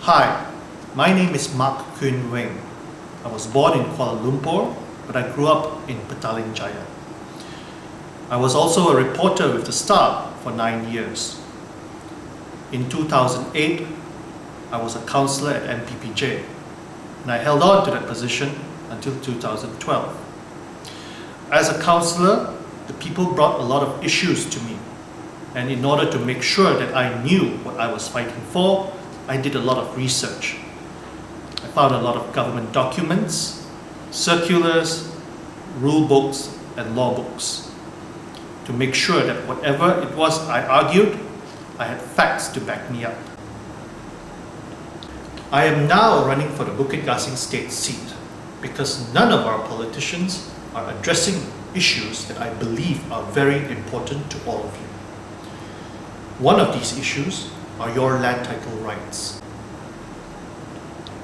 Hi, my name is Mak Khuin Weng. I was born in Kuala Lumpur, but I grew up in Petaling Jaya. I was also a reporter with the Star for 9 years. In 2008, I was a councillor at MPPJ, and I held on to that position until 2012. As a councillor, the people brought a lot of issues to me, and in order to make sure that I knew what I was fighting for, I did a lot of research. I found a lot of government documents, circulars, rule books, and law books to make sure that whatever it was I argued, I had facts to back me up. I am now running for the Bukit Gasing state seat because none of our politicians are addressing issues that I believe are very important to all of you. One of these issues are your land title rights.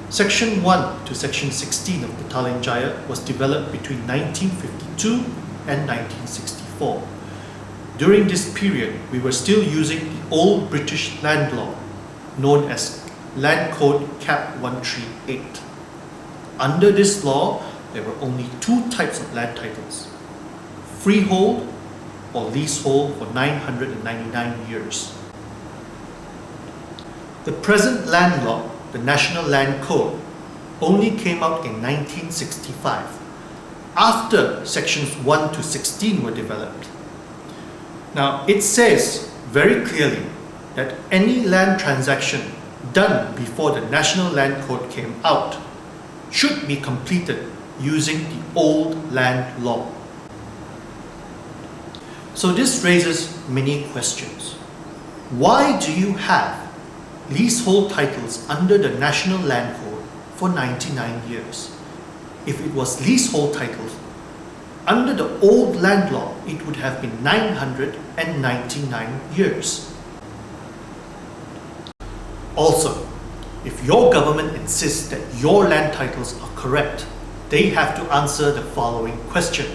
Section 1 to Section 16 of Petaling Jaya was developed between 1952 and 1964. During this period, we were still using the old British land law, known as Land Code Cap 138. Under this law, there were only two types of land titles: freehold or leasehold for 999 years. The present land law, the National Land Code, only came out in 1965, after sections 1 to 16 were developed. Now, it says very clearly that any land transaction done before the National Land Code came out should be completed using the old land law. So this raises many questions. Why do you have leasehold titles under the National Land Code for 99 years? If it was leasehold titles, under the old land law, it would have been 999 years. Also, if your government insists that your land titles are correct, they have to answer the following question.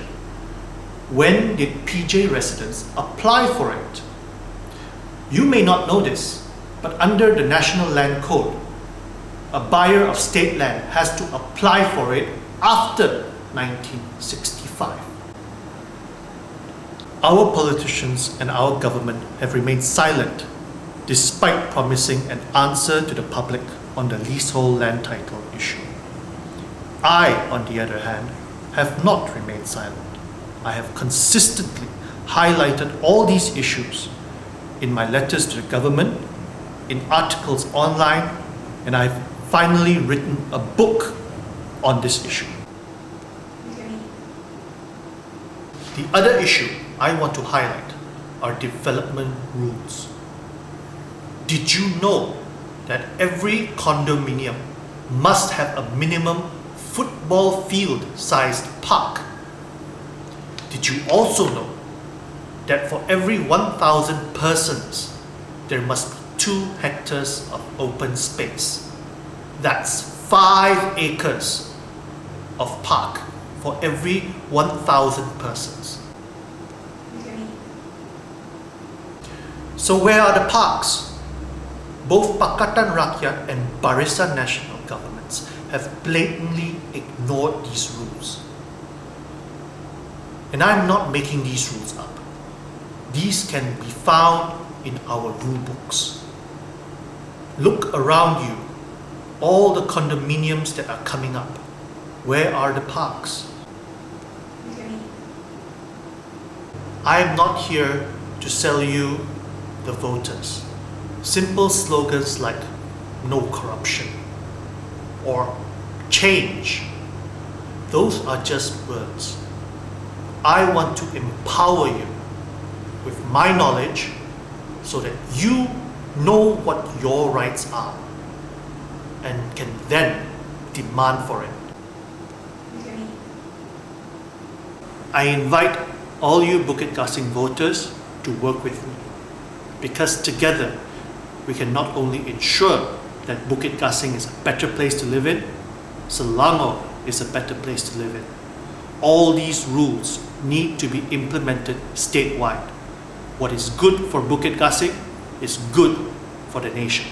When did PJ residents apply for it? You may not know this, but under the National Land Code, a buyer of state land has to apply for it after 1965. Our politicians and our government have remained silent despite promising an answer to the public on the leasehold land title issue. I, on the other hand, have not remained silent. I have consistently highlighted all these issues in my letters to the government, in articles online, and I've finally written a book on this issue. The other issue I want to highlight are development rules. Did you know that every condominium must have a minimum football field-sized park? Did you also know that for every 1,000 persons, there must be 2 hectares of open space? That's 5 acres of park for every 1,000 persons. So where are the parks? Both Pakatan Rakyat and Barisan Nasional governments have blatantly ignored these rules. And I'm not making these rules up. These can be found in our rule books. Look around you, all the condominiums that are coming up. Where are the parks? I am not here to sell you the voters. Simple slogans like no corruption or change, those are just words. I want to empower you with my knowledge so that you know what your rights are and can then demand for it. I invite all you Bukit Gasing voters to work with me, because together we can not only ensure that Bukit Gasing is a better place to live in, Selangor is a better place to live in. All these rules need to be implemented statewide. What is good for Bukit Gasing is good for the nation.